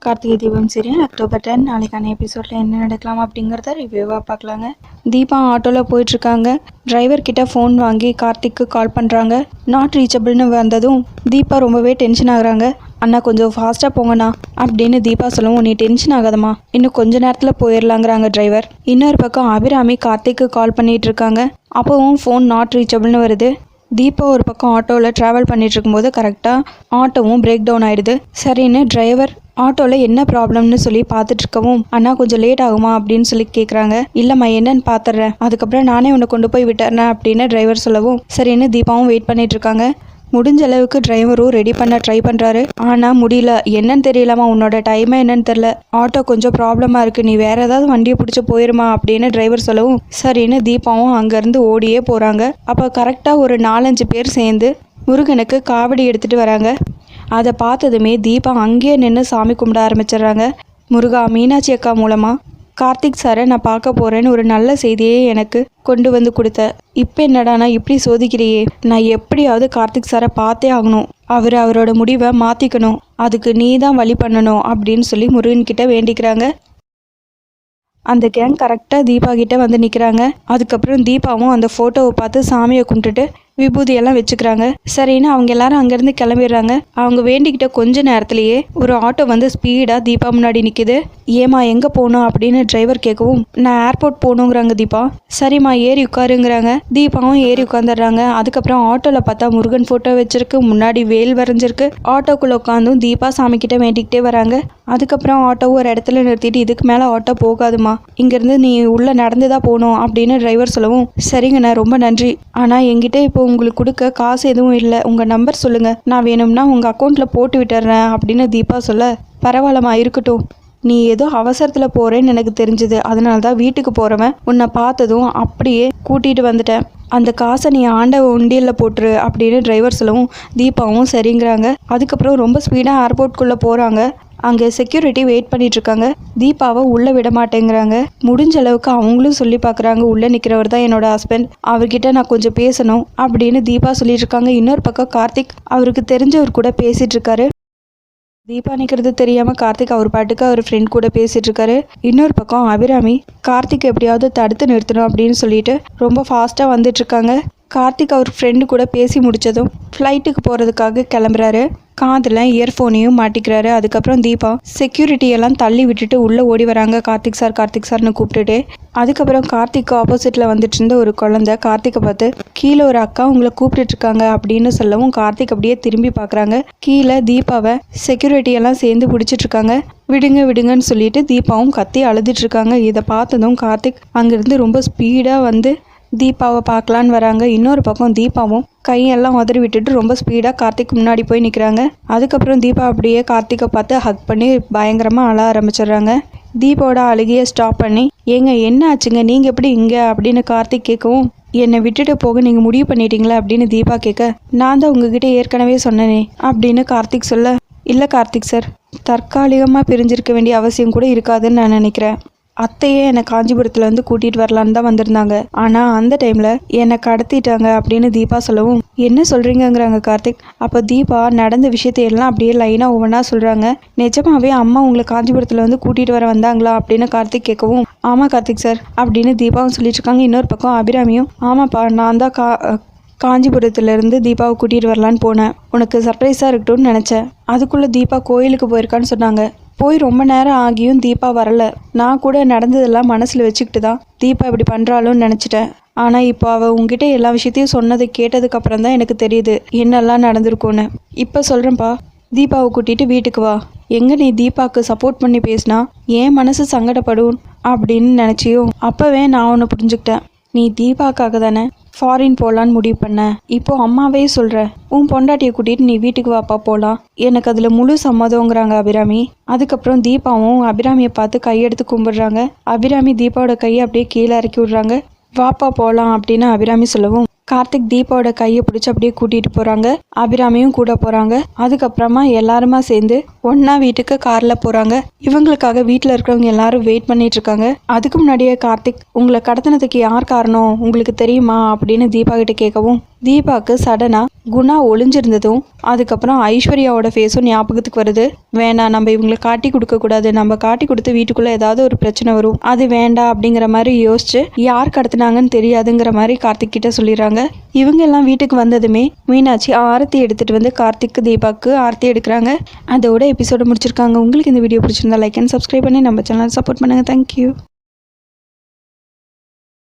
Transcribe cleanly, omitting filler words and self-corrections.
Karthigai Deepam serial October 10 நாளைக்கான எபிசோடில் என்ன நடக்கலாம் அப்படிங்கிறத ரிவ்யூவாக பார்க்கலாங்க. தீபா ஆட்டோவில் போயிட்டுருக்காங்க. டிரைவர் கிட்ட ஃபோன் வாங்கி கார்த்திக்கு கால் பண்ணுறாங்க. நாட் ரீச்சபிள்னு வந்ததும் தீபா ரொம்பவே டென்ஷன் ஆகுறாங்க. அண்ணா கொஞ்சம் ஃபாஸ்ட்டாக போங்கண்ணா அப்படின்னு தீபா சொல்லவும், நீ டென்ஷன் ஆகாதம்மா, இன்னும் கொஞ்ச நேரத்தில் போயிடலாங்கிறாங்க டிரைவர். இன்னொரு பக்கம் அபிராமி கார்த்திக்கு கால் பண்ணிகிட்டு இருக்காங்க. அப்போவும் ஃபோன் நாட் ரீச்சபிள்னு வருது. தீபா ஒரு பக்கம் ஆட்டோவில் ட்ராவல் பண்ணிட்டு இருக்கும்போது கரெக்டாக ஆட்டோவும் பிரேக் டவுன் ஆகிடுது. சரின்னு டிரைவர் ஆட்டோவில் என்ன ப்ராப்ளம்னு சொல்லி பார்த்துட்டு இருக்கவும், அண்ணா கொஞ்சம் லேட் ஆகுமா அப்படின்னு சொல்லி கேட்குறாங்க. இல்லைம்மா என்னன்னு பார்த்துட்றேன், அதுக்கப்புறம் நானே உன்னை கொண்டு போய் விட்டுறேன் அப்படின்னு டிரைவர் சொல்லவும், சரின்னு தீபாவும் வெயிட் பண்ணிட்டு இருக்காங்க. முடிஞ்ச அளவுக்கு டிரைவரும் ரெடி பண்ண ட்ரை பண்ணுறாரு. ஆனால் முடியல. என்னன்னு தெரியலாமா, உன்னோட டைமே என்னன்னு தெரில, ஆட்டோ கொஞ்சம் ப்ராப்ளமாக இருக்குது, நீ வேறு ஏதாவது வண்டியை பிடிச்சி போயிருமா அப்படின்னு டிரைவர் சொல்லவும், சரின்னு தீபாவும் அங்கேருந்து ஓடியே போகிறாங்க. அப்போ கரெக்டாக ஒரு 4-5 பேர் சேர்ந்து முருகனுக்கு காவடி எடுத்துகிட்டு வராங்க. அதை பார்த்ததுமே தீபா அங்கேயே நின்று சாமி கும்பிட ஆரம்பிச்சிடுறாங்க. முருகா, மீனாட்சி அக்கா மூலமாக கார்த்திக் சாரை நான் பார்க்க போகிறேன்னு ஒரு நல்ல செய்தியே எனக்கு கொண்டு வந்து கொடுத்த. இப்போ என்னடா நான் இப்படி சோதிக்கிறியே, நான் எப்படியாவது கார்த்திக் சாரை பார்த்தே ஆகணும், அவரோட முடிவை மாற்றிக்கணும், அதுக்கு நீ தான் வழி பண்ணணும் அப்படின்னு சொல்லி முருகன்கிட்ட வேண்டிக்கிறாங்க. அந்த கேங் கரெக்டாக தீபா கிட்ட வந்து நிற்கிறாங்க. அதுக்கப்புறம் தீபாவும் அந்த ஃபோட்டோவை பார்த்து சாமியை கும்பிட்டுட்டு விபூதியெல்லாம் வச்சுக்கிறாங்க. சரின்னு அவங்க எல்லாரும் அங்கேருந்து கிளம்பிடுறாங்க. அவங்க வேண்டிக்கிட்ட கொஞ்ச நேரத்துலேயே ஒரு ஆட்டோ வந்து ஸ்பீடாக தீபா முன்னாடி நிற்கிது. ஏமா எங்கே போகணும் அப்படின்னு டிரைவர் கேட்கவும், நான் ஏர்போர்ட் போகணுங்கிறாங்க தீபா. சரிம்மா ஏறி உட்காருங்கிறாங்க. தீபாவும் ஏறி உட்காந்துடுறாங்க. அதுக்கப்புறம் ஆட்டோவில் பார்த்தா முருகன் ஃபோட்டோ வச்சிருக்கு, முன்னாடி வேல் வரைஞ்சிருக்கு. ஆட்டோக்குள்ளே உட்காந்தும் தீபா சாமி கிட்ட வேண்டிக்கிட்டே வராங்க. அதுக்கப்புறம் ஆட்டோவை ஒரு இடத்துல நிறுத்திட்டு, இதுக்கு மேலே ஆட்டோ போகாதுமா, இங்கேருந்து நீ உள்ளே நடந்து தான் போகணும் அப்படின்னு டிரைவர் சொல்லவும், சரிங்கண்ணா ரொம்ப நன்றி, ஆனால் என்கிட்ட இப்போ உங்களுக்கு கொடுக்க காசு எதுவும் இல்லை, உங்கள் நம்பர் சொல்லுங்கள், நான் வேணும்னா உங்கள் அக்கௌண்ட்டில் போட்டு விட்டுறேன் அப்படின்னு தீபா சொல்ல, பரவாயில்லம்மா இருக்கட்டும், நீ ஏதோ அவசரத்தில் போகிறேன்னு எனக்கு தெரிஞ்சுது, அதனால தான் வீட்டுக்கு போகிறவன் உன்னை பார்த்ததும் அப்படியே கூட்டிகிட்டு வந்துட்டேன், அந்த காசை நீ ஆண்ட உண்டியலில் போட்டுரு அப்படின்னு டிரைவர் சொல்லவும் தீபாவும் சரிங்கிறாங்க. அதுக்கப்புறம் ரொம்ப ஸ்பீடாக ஏர்போர்ட்குள்ளே போகிறாங்க. அங்கே செக்யூரிட்டி வெயிட் பண்ணிட்டு இருக்காங்க. தீபாவை உள்ளே விட மாட்டேங்கிறாங்க. முடிஞ்ச அளவுக்கு அவங்களும் சொல்லி பார்க்குறாங்க, உள்ளே நிற்கிறவர் தான் என்னோட ஹஸ்பண்ட், அவர்கிட்ட நான் கொஞ்சம் பேசணும் அப்படின்னு தீபா சொல்லிட்டு இருக்காங்க. இன்னொரு பக்கம் கார்த்திக் அவருக்கு தெரிஞ்சவர் கூட பேசிட்டு இருக்காரு. தீபா நிற்கிறது தெரியாமல் கார்த்திக் அவர் பாட்டுக்கு அவர் ஃப்ரெண்ட் கூட பேசிகிட்டு இருக்காரு. இன்னொரு பக்கம் அபிராமி கார்த்திக் எப்படியாவது தடுத்து நிறுத்தணும் அப்படின்னு சொல்லிட்டு ரொம்ப ஃபாஸ்ட்டாக வந்துட்டுருக்காங்க. கார்த்திக் அவர் ஃப்ரெண்டு கூட பேசி முடித்ததும் ஃப்ளைட்டுக்கு போகிறதுக்காக கிளம்புறாரு. காதில் இயர்ஃபோனையும் மாட்டிக்கிறாரு. அதுக்கப்புறம் தீபா செக்யூரிட்டியெல்லாம் தள்ளி விட்டுட்டு உள்ளே ஓடி வராங்க. கார்த்திக் சார்னு கூப்பிட்டுட்டு. அதுக்கப்புறம் கார்த்திக்கு ஆப்போசிட்டில் வந்துட்டு இருந்த ஒரு குழந்தை கார்த்திகை பார்த்து, கீழே ஒரு அக்கா உங்களை கூப்பிட்டுட்டு இருக்காங்க அப்படின்னு சொல்லவும் கார்த்திக் அப்படியே திரும்பி பார்க்குறாங்க. கீழே தீபாவை செக்யூரிட்டியெல்லாம் சேர்ந்து பிடிச்சிட்டு இருக்காங்க. விடுங்கன்னு சொல்லிட்டு தீபாவும் கத்தி அழுதுட்டு இருக்காங்க. இதை பார்த்ததும் கார்த்திக் அங்கேருந்து ரொம்ப ஸ்பீடாக வந்து தீபாவை பார்க்கலான்னு வராங்க. இன்னொரு பக்கம் தீபாவும் கையெல்லாம் உதறி விட்டுட்டு ரொம்ப ஸ்பீடாக கார்த்திக் முன்னாடி போய் நிற்கிறாங்க. அதுக்கப்புறம் தீபா அப்படியே கார்த்திகை பார்த்து ஹக் பண்ணி பயங்கரமாக அழ ஆரம்பிச்சிடுறாங்க. தீபாவோட அழுகையை ஸ்டாப் பண்ணி, ஏங்க என்ன ஆச்சுங்க, நீங்கள் எப்படி இங்கே அப்படின்னு கார்த்திக் கேட்கவும், என்னை விட்டுட்டு போக நீங்கள் முடிவு பண்ணிட்டீங்களா அப்படின்னு தீபா கேட்க, நான் தான் உங்ககிட்ட ஏற்கனவே சொன்னேனே அப்படின்னு கார்த்திக் சொல்ல, இல்லை கார்த்திக் சார், தற்காலிகமாக பிரிஞ்சிருக்க வேண்டிய அவசியம் கூட இருக்காதுன்னு நான் நினைக்கிறேன். அத்தையே என்னை காஞ்சிபுரத்தில் வந்து கூட்டிகிட்டு வரலான்னு தான் வந்திருந்தாங்க, ஆனால் அந்த டைமில் என்னை கடத்திட்டாங்க அப்படின்னு தீபா சொல்லவும், என்ன சொல்கிறீங்கங்கிறாங்க கார்த்திக். அப்போ தீபா நடந்த விஷயத்தையெல்லாம் அப்படியே லைனாக ஒவ்வொன்றா சொல்கிறாங்க. நிஜமாவே அம்மா உங்களை காஞ்சிபுரத்தில் வந்து கூட்டிகிட்டு வர வந்தாங்களா அப்படின்னு கார்த்திக் கேட்கவும், ஆமாம் கார்த்திக் சார் அப்படின்னு தீபாவும் சொல்லிட்டு இருக்காங்க. இன்னொரு பக்கம் அபிராமியும், ஆமாப்பா நான் தான் காஞ்சிபுரத்துலேருந்து தீபாவை கூட்டிகிட்டு வரலான்னு போனேன், உனக்கு சர்ப்ரைஸாக இருக்கட்டும்னு நினச்சேன், அதுக்குள்ளே தீபா கோயிலுக்கு போயிருக்கான்னு சொன்னாங்க. போய் ரொம்ப நேரம் ஆகியும் தீபா வரல. நான் கூட நடந்ததெல்லாம் மனசில் வச்சுக்கிட்டு தான் தீபா இப்படி பண்ணுறாளுன்னு நினச்சிட்டேன். ஆனால் இப்போ அவள் உங்ககிட்ட எல்லா விஷயத்தையும் சொன்னதை கேட்டதுக்கப்புறம் தான் எனக்கு தெரியுது என்னெல்லாம் நடந்திருக்கும்னு. இப்போ சொல்கிறேன்ப்பா, தீபாவை கூட்டிகிட்டு வீட்டுக்கு வா. எங்கே நீ தீபாவுக்கு சப்போர்ட் பண்ணி பேசினா என் மனசு சங்கடப்படும் அப்படின்னு நினச்சியும் அப்போவே நான் ஒன்று புரிஞ்சுக்கிட்டேன். நீ தீபாக்காக தானே ஃபாரின் போகலான்னு முடிவு பண்ண. இப்போ அம்மாவே சொல்கிற, உன் பொண்டாட்டியை கூட்டிகிட்டு நீ வீட்டுக்கு வாப்பா போகலாம், எனக்கு அதில் முழு சம்மதங்கிறாங்க அபிராமி. அதுக்கப்புறம் தீபாவும் அபிராமியை பார்த்து கையெடுத்து கும்பிடுறாங்க. அபிராமி தீபாவோட கையை அப்படியே கீழே இறக்கி விடுறாங்க. வாப்பா போகலாம் அப்படின்னு அபிராமி சொல்லவும் கார்த்திக் தீபாவோட கையை பிடிச்சி அப்படியே கூட்டிகிட்டு போகிறாங்க. அபிராமியும் கூட போகிறாங்க. அதுக்கப்புறமா எல்லாருமா சேர்ந்து ஒன்றா வீட்டுக்கு காரில் போகிறாங்க. இவங்களுக்காக வீட்டில் இருக்கிறவங்க எல்லாரும் வெயிட் பண்ணிட்டு இருக்காங்க. அதுக்கு முன்னாடியே கார்த்திக், உங்களை கடத்தினதுக்கு யார் காரணம் உங்களுக்கு தெரியுமா அப்படின்னு தீபா கிட்ட கேட்கவும், தீபாவுக்கு சடனாக குணா ஒளிஞ்சிருந்ததும் அதுக்கப்புறம் ஐஸ்வர்யாவோட ஃபேஸும் ஞாபகத்துக்கு வருது. வேண்டாம், நம்ம இவங்களை காட்டி கொடுக்கக்கூடாது, நம்ம காட்டி கொடுத்து வீட்டுக்குள்ளே ஏதாவது ஒரு பிரச்சனை வரும், அது வேண்டாம் அப்படிங்கிற மாதிரி யோசிச்சு யார் கடத்தினாங்கன்னு தெரியாதுங்கிற மாதிரி கார்த்திக் கிட்ட சொல்லிடுறாங்க. இவங்க எல்லாம் வீட்டுக்கு வந்ததுமே மீனாட்சி ஆரத்தி எடுத்துகிட்டு வந்து கார்த்திக்கு தீபாவுக்கு ஆரத்தி எடுக்கிறாங்க. அதோட எபிசோடு முடிச்சிருக்காங்க. உங்களுக்கு இந்த வீடியோ பிடிச்சிருந்தா லைக் அண்ட் சப்ஸ்கிரைப் பண்ணி நம்ம சேனல் சப்போர்ட் பண்ணுங்கள். தேங்க்யூ.